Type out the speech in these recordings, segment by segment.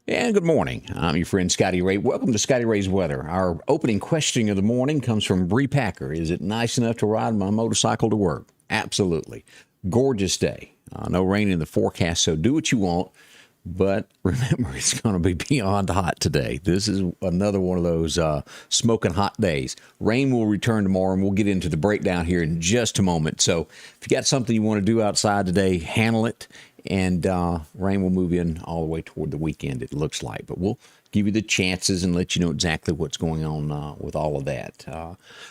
And good morning. I'm your friend Scotty Ray. Welcome to Scotty Ray's Weather. Our opening question of the morning comes from Bree Packer. Is it nice enough to ride my motorcycle to work? Absolutely. Gorgeous day. No rain in the forecast, so do what you want. But remember, it's going to be beyond hot today. This is another one of those smoking hot days. Rain will return tomorrow, and we'll get into the breakdown here in just a moment. So if you got something you want to do outside today, handle it. And rain will move in all the way toward the weekend, it looks like. But we'll give you the chances and let you know exactly what's going on with all of that.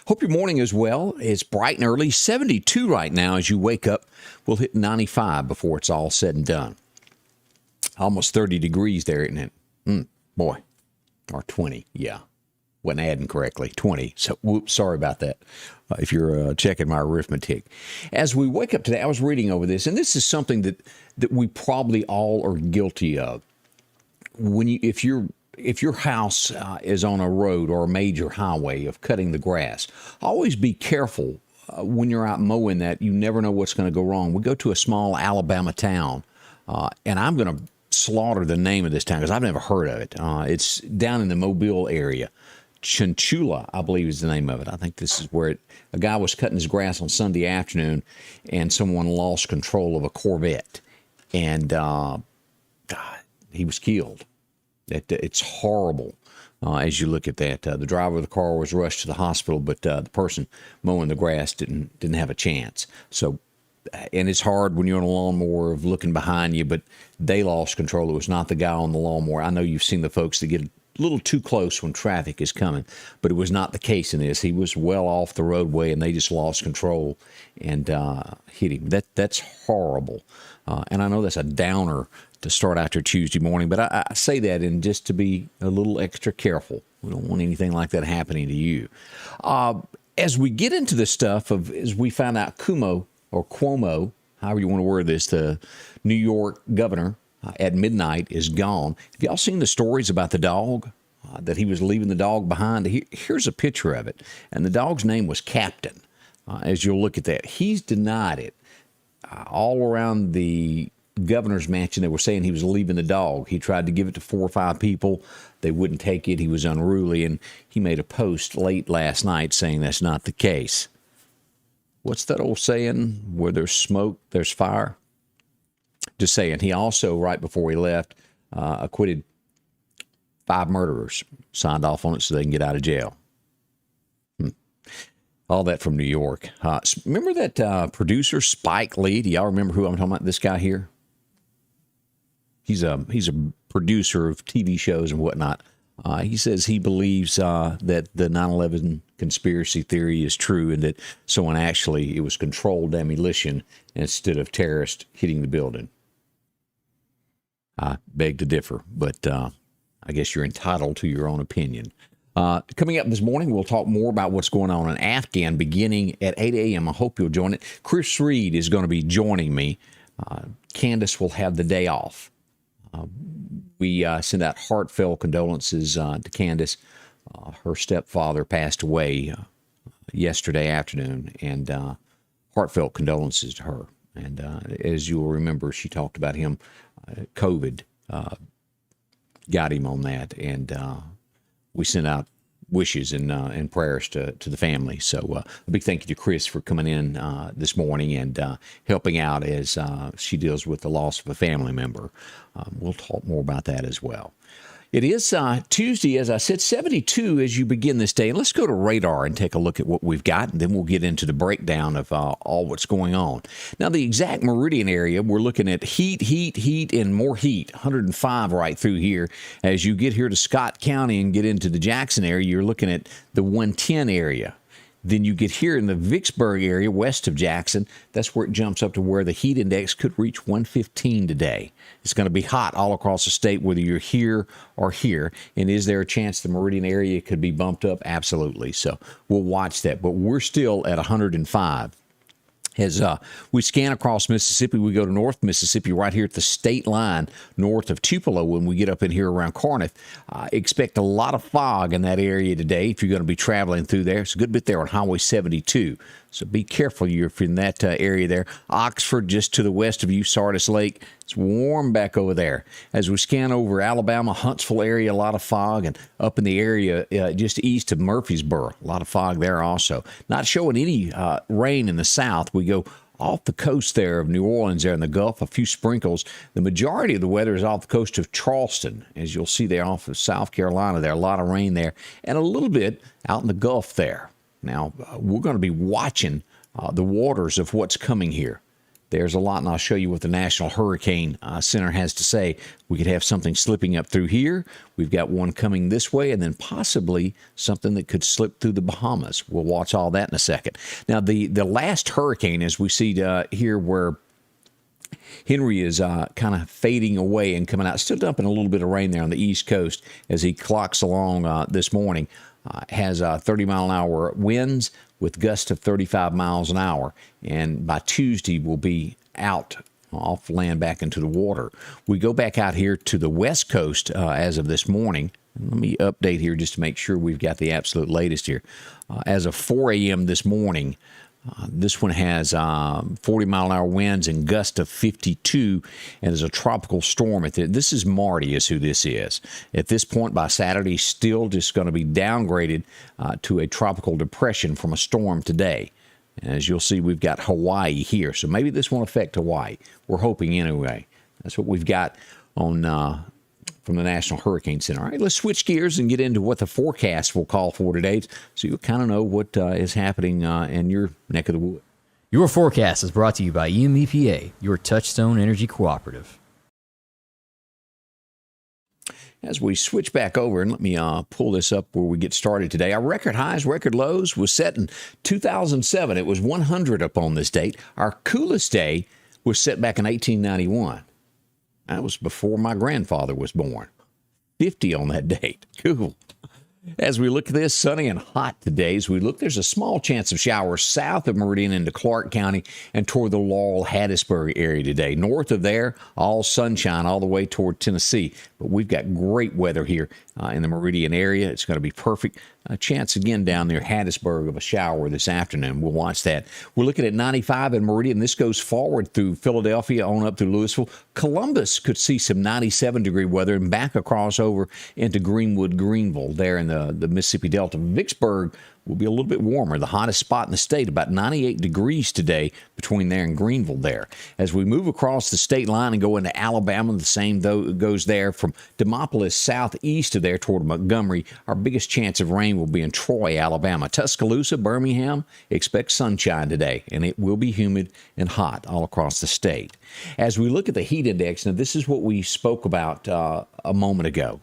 Hope your morning is well. It's bright and early, 72 right now as you wake up. We'll hit 95 before it's all said and done. Almost 30 degrees there, isn't it? Boy. Or 20, yeah. Wasn't adding correctly, 20. So, whoops, sorry about that. If you're checking my arithmetic. As we wake up today, I was reading over this, and this is something that we probably all are guilty of. If your house is on a road or a major highway of cutting the grass, always be careful when you're out mowing that. You never know what's going to go wrong. We go to a small Alabama town, and I'm going to slaughter the name of this town because I've never heard of it. It's down in the Mobile area. Chinchula, I believe is the name of it. I think this is where a guy was cutting his grass on Sunday afternoon, and someone lost control of a Corvette, and he was killed. It's horrible as you look at that. The driver of the car was rushed to the hospital, but the person mowing the grass didn't have a chance. So, and it's hard when you're on a lawnmower of looking behind you, but they lost control. It was not the guy on the lawnmower. I know you've seen the folks that get a little too close when traffic is coming, but it was not the case in this. He was well off the roadway, and they just lost control and hit him. That's horrible. And I know that's a downer to start out your Tuesday morning, but I say that in just to be a little extra careful. We don't want anything like that happening to you. As we get into the stuff as we found out Cuomo, however you want to word this, the New York governor at midnight is gone. Have y'all seen the stories about the dog? That he was leaving the dog behind? Here's a picture of it. And the dog's name was Captain. As you'll look at that, he's denied it. All around the governor's mansion, they were saying he was leaving the dog. He tried to give it to 4 or 5 people. They wouldn't take it. He was unruly. And he made a post late last night saying that's not the case. What's that old saying? Where there's smoke, there's fire? Just saying. He also, right before he left, acquitted 5 murderers, signed off on it so they can get out of jail. All that from New York. Remember that producer, Spike Lee? Do y'all remember who I'm talking about? This guy here? He's a producer of TV shows and whatnot. He says he believes that the 9/11 conspiracy theory is true and that someone it was controlled demolition instead of terrorists hitting the building. I beg to differ, but I guess you're entitled to your own opinion. Coming up this morning, we'll talk more about what's going on in Afghan beginning at 8 a.m. I hope you'll join it. Chris Reed is going to be joining me. Candace will have the day off. We send out heartfelt condolences to Candace. Her stepfather passed away yesterday afternoon, and heartfelt condolences to her. And as you'll remember, she talked about him. COVID got him on that, and we sent out wishes and prayers to the family. So a big thank you to Chris for coming in this morning and helping out as she deals with the loss of a family member. We'll talk more about that as well. It is Tuesday, as I said, 72 as you begin this day. And let's go to radar and take a look at what we've got, and then we'll get into the breakdown of all what's going on. Now, the exact Meridian area, we're looking at heat, and more heat, 105 right through here. As you get here to Scott County and get into the Jackson area, you're looking at the 110 area. Then you get here in the Vicksburg area, west of Jackson. That's where it jumps up to where the heat index could reach 115 today. It's going to be hot all across the state, whether you're here or here. And is there a chance the Meridian area could be bumped up? Absolutely. So we'll watch that. But we're still at 105. As we scan across Mississippi, we go to North Mississippi right here at the state line north of Tupelo. When we get up in here around Corinth, expect a lot of fog in that area today if you're going to be traveling through there. It's a good bit there on Highway 72. So be careful if you're in that area there. Oxford, just to the west of you, Sardis Lake, It's warm back over there. As we scan over Alabama, Huntsville area, a lot of fog, and up in the area just east of Murfreesboro, a lot of fog there also. Not showing any rain in the south. We go off the coast there of New Orleans there in the Gulf, a few sprinkles. The majority of the weather is off the coast of Charleston, as you'll see there off of South Carolina there. A lot of rain there, and a little bit out in the Gulf there. Now, we're going to be watching the waters of what's coming here. There's a lot, and I'll show you what the National Hurricane Center has to say. We could have something slipping up through here. We've got one coming this way, and then possibly something that could slip through the Bahamas. We'll watch all that in a second. Now, the last hurricane, as we see here where Henry is kind of fading away and coming out, still dumping a little bit of rain there on the East Coast as he clocks along this morning. Has 30-mile-an-hour winds with gusts of 35 miles an hour. And by Tuesday, we'll be out off land back into the water. We go back out here to the West Coast as of this morning. Let me update here just to make sure we've got the absolute latest here. As of 4 a.m. this morning, this one has 40-mile-an-hour winds and gusts of 52, and there's a tropical storm. This is Marty is who this is. At this point, by Saturday, still just going to be downgraded to a tropical depression from a storm today. As you'll see, we've got Hawaii here, so maybe this won't affect Hawaii. We're hoping anyway. That's what we've got on from the National Hurricane Center. All right, let's switch gears and get into what the forecast will call for today, so you'll kind of know what is happening in your neck of the woods. Your forecast is brought to you by EMEPA, your Touchstone Energy Cooperative. As we switch back over, and let me pull this up where we get started today. Our record highs, record lows was set in 2007. It was 100 up on this date. Our coolest day was set back in 1891. That was before my grandfather was born. 50 on that date. Cool. As we look at this, sunny and hot today. As we look, there's a small chance of showers south of Meridian into Clark County and toward the Laurel-Hattiesburg area today. North of there, all sunshine all the way toward Tennessee. But we've got great weather here in the Meridian area. It's going to be perfect. A chance again down near Hattiesburg of a shower this afternoon. We'll watch that. We're looking at 95 in Meridian. This goes forward through Philadelphia on up through Louisville. Columbus could see some 97-degree weather and back across over into Greenwood, Greenville there in the Mississippi Delta. Vicksburg will be a little bit warmer. The hottest spot in the state, about 98 degrees today between there and Greenville there. As we move across the state line and go into Alabama, the same goes there from Demopolis southeast of there toward Montgomery. Our biggest chance of rain will be in Troy, Alabama. Tuscaloosa, Birmingham, expect sunshine today, and it will be humid and hot all across the state. As we look at the heat index, now this is what we spoke about a moment ago.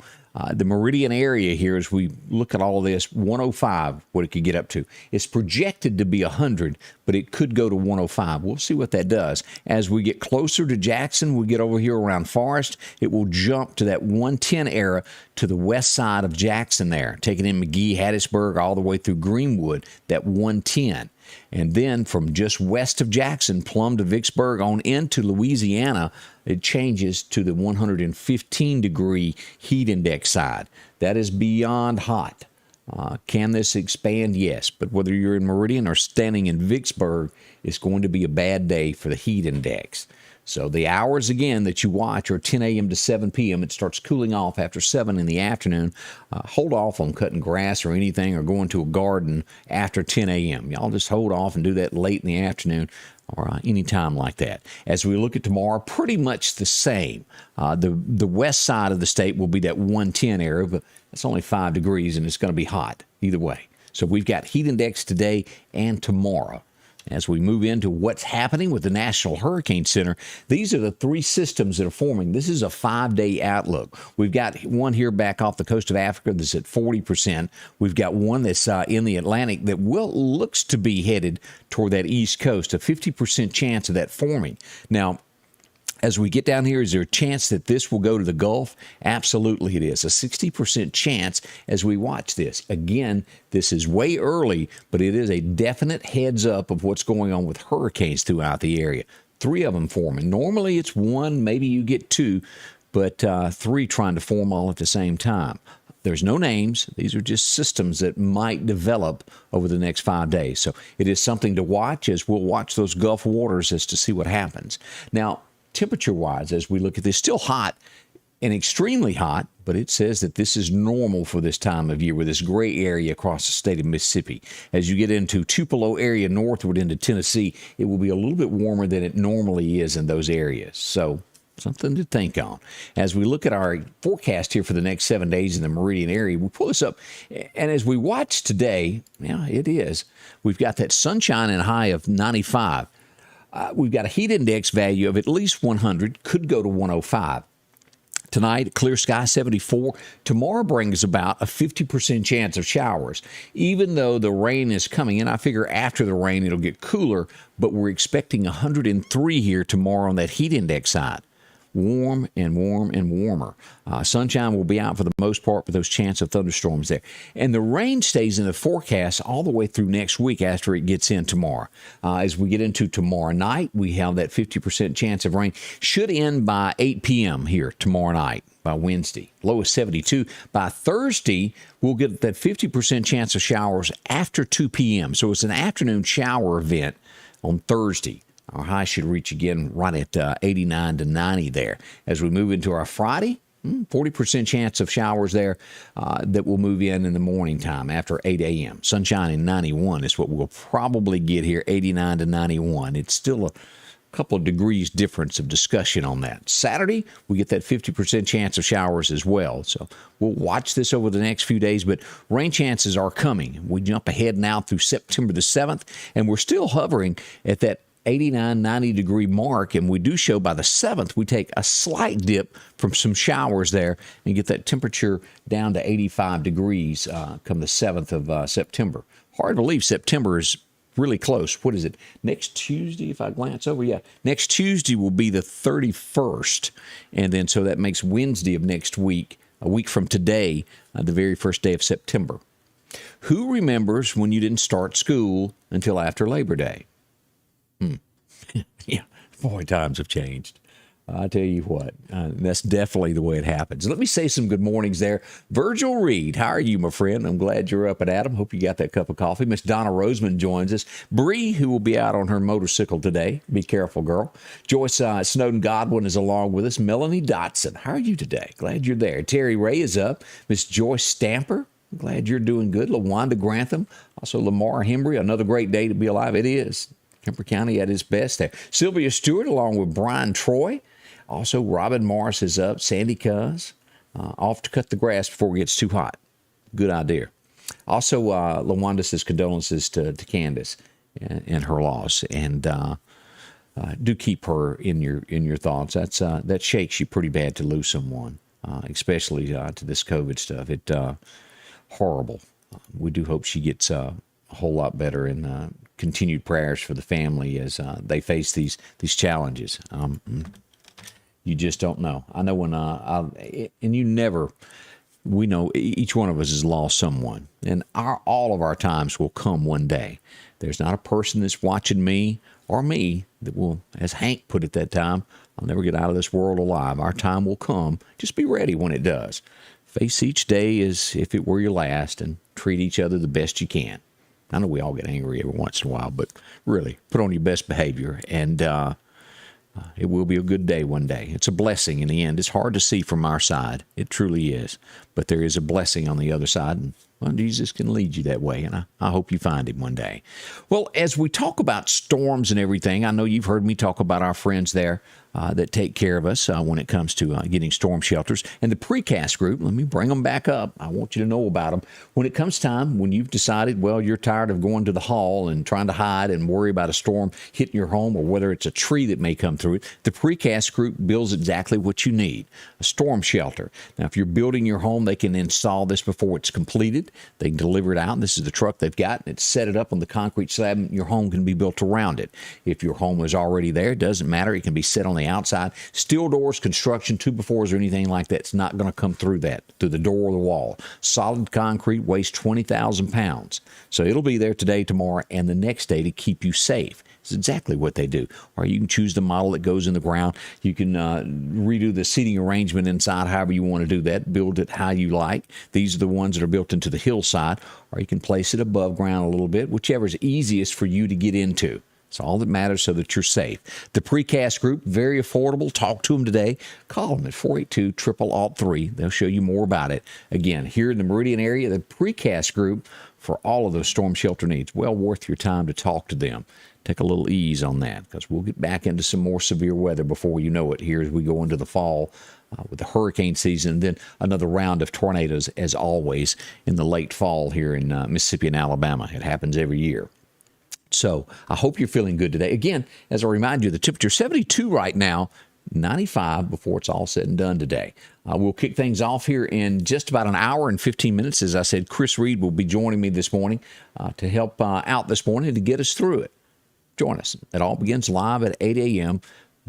The Meridian area here, as we look at all of this, 105, what it could get up to. It's projected to be 100, but it could go to 105. We'll see what that does. As we get closer to Jackson, we get over here around Forest, it will jump to that 110 era to the west side of Jackson there, taking in McGee, Hattiesburg, all the way through Greenwood, that 110. And then from just west of Jackson, plumb to Vicksburg on into Louisiana, it changes to the 115-degree heat index side. That is beyond hot. Can this expand? Yes. But whether you're in Meridian or standing in Vicksburg, it's going to be a bad day for the heat index. So the hours, again, that you watch are 10 a.m. to 7 p.m. It starts cooling off after 7 in the afternoon. Hold off on cutting grass or anything or going to a garden after 10 a.m. Y'all just hold off and do that late in the afternoon or any time like that. As we look at tomorrow, pretty much the same. The west side of the state will be that 110 area, but it's only 5 degrees and it's going to be hot either way. So we've got heat index today and tomorrow. As we move into what's happening with the National Hurricane Center, these are the 3 systems that are forming. This is a 5-day outlook. We've got one here back off the coast of Africa that's at 40%. We've got one that's in the Atlantic that looks to be headed toward that east coast, a 50% chance of that forming. Now, as we get down here, is there a chance that this will go to the Gulf? Absolutely it is. A 60% chance as we watch this. Again, this is way early, but it is a definite heads up of what's going on with hurricanes throughout the area. 3 of them forming. Normally it's 1, maybe you get 2, but 3 trying to form all at the same time. There's no names. These are just systems that might develop over the next 5 days. So it is something to watch as we'll watch those Gulf waters as to see what happens. Now, temperature-wise, as we look at this, still hot and extremely hot, but it says that this is normal for this time of year with this gray area across the state of Mississippi. As you get into Tupelo area northward into Tennessee, it will be a little bit warmer than it normally is in those areas. So something to think on. As we look at our forecast here for the next 7 days in the Meridian area, we pull this up, and as we watch today, it is. We've got that sunshine and high of 95. We've got a heat index value of at least 100, could go to 105. Tonight, clear sky, 74. Tomorrow brings about a 50% chance of showers. Even though the rain is coming in, I figure after the rain it'll get cooler, but we're expecting 103 here tomorrow on that heat index side. Warm and warm and warmer. Sunshine will be out for the most part, but those chance of thunderstorms there. And the rain stays in the forecast all the way through next week after it gets in tomorrow. As we get into tomorrow night, we have that 50% chance of rain. Should end by 8 p.m. here tomorrow night, by Wednesday. Low is 72. By Thursday, we'll get that 50% chance of showers after 2 p.m. So it's an afternoon shower event on Thursday. Our high should reach again right at 89 to 90 there. As we move into our Friday, 40% chance of showers there that will move in the morning time after 8 a.m. Sunshine in 91 is what we'll probably get here, 89 to 91. It's still a couple of degrees difference of discussion on that. Saturday, we get that 50% chance of showers as well. So we'll watch this over the next few days, but rain chances are coming. We jump ahead now through September the 7th, and we're still hovering at that 89, 90 degree mark, and we do show by the 7th we take a slight dip from some showers there and get that temperature down to 85 degrees come the 7th of September. Hard to believe September is really close. What is it? Next Tuesday, if I glance over, next Tuesday will be the 31st, and then so that makes Wednesday of next week, a week from today, the very first day of September. Who remembers when you didn't start school until after Labor Day? Yeah, boy, times have changed. I tell you what, that's definitely the way it happens. Let me say some good mornings there. Virgil Reed, how are you, my friend? I'm glad you're up and at 'em. Hope you got that cup of coffee. Miss Donna Roseman joins us. Bree, who will be out on her motorcycle today. Be careful, girl. Joyce Snowden Godwin is along with us. Melanie Dotson, how are you today? Glad you're there. Terry Ray is up. Miss Joyce Stamper, glad you're doing good. LaWanda Grantham, also Lamar Hembry. Another great day to be alive. It is. Kemper County at its best there. Sylvia Stewart along with Brian Troy. Also, Robin Morris is up. Sandy Cuz, off to cut the grass before it gets too hot. Good idea. Also, LaWanda says condolences to Candace and her loss. And do keep her in your thoughts. That shakes you pretty bad to lose someone, especially to this COVID stuff. It horrible. We do hope she gets a whole lot better, and continued prayers for the family as they face these challenges. You just don't know. I know when we know each one of us has lost someone, and all of our times will come one day. There's not a person that's watching me or me that will, as Hank put it that time, I'll never get out of this world alive. Our time will come. Just be ready when it does. Face each day as if it were your last, and treat each other the best you can. I know we all get angry every once in a while, but really put on your best behavior, and it will be a good day one day. It's a blessing in the end. It's hard to see from our side. It truly is. But there is a blessing on the other side, and well, Jesus can lead you that way, and I hope you find him one day. Well, as we talk about storms and everything, I know you've heard me talk about our friends there that take care of us when it comes to getting storm shelters. And the precast group, let me bring them back up. I want you to know about them. When it comes time, when you've decided, well, you're tired of going to the hall and trying to hide and worry about a storm hitting your home, or whether it's a tree that may come through it, the precast group builds exactly what you need, a storm shelter. Now, if you're building your home, they can install this before it's completed. They can deliver it out. This is the truck they've got. It's set it up on the concrete slab, and your home can be built around it. If your home is already there, it doesn't matter. It can be set on the outside. Steel doors, construction, 2x4s, or anything like that, it's not going to come through the door or the wall. Solid concrete weighs 20,000 pounds. So it'll be there today, tomorrow, and the next day to keep you safe. It's exactly what they do. Or you can choose the model that goes in the ground. You can redo the seating arrangement inside however you want to do that. Build it how you like. These are the ones that are built into the hillside. Or you can place it above ground a little bit, whichever is easiest for you to get into. It's all that matters so that you're safe. The Precast Group, very affordable. Talk to them today. Call them at 482-0003. They'll show you more about it. Again, here in the Meridian area, the Precast Group for all of those storm shelter needs. Well worth your time to talk to them. Take a little ease on that because we'll get back into some more severe weather before you know it here as we go into the fall with the hurricane season, and then another round of tornadoes as always in the late fall here in Mississippi and Alabama. It happens every year. So I hope you're feeling good today. Again, as I remind you, the temperature 72 right now, 95 before it's all said and done today. We'll kick things off here in just about an hour and 15 minutes. As I said, Chris Reed will be joining me this morning to help out this morning to get us through it. Join us. It all begins live at 8 a.m.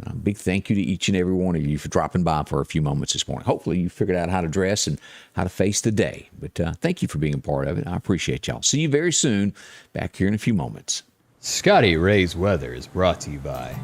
A big thank you to each and every one of you for dropping by for a few moments this morning. Hopefully you figured out how to dress and how to face the day. But thank you for being a part of it. I appreciate y'all. See you very soon back here in a few moments. Scotty Ray's Weather is brought to you by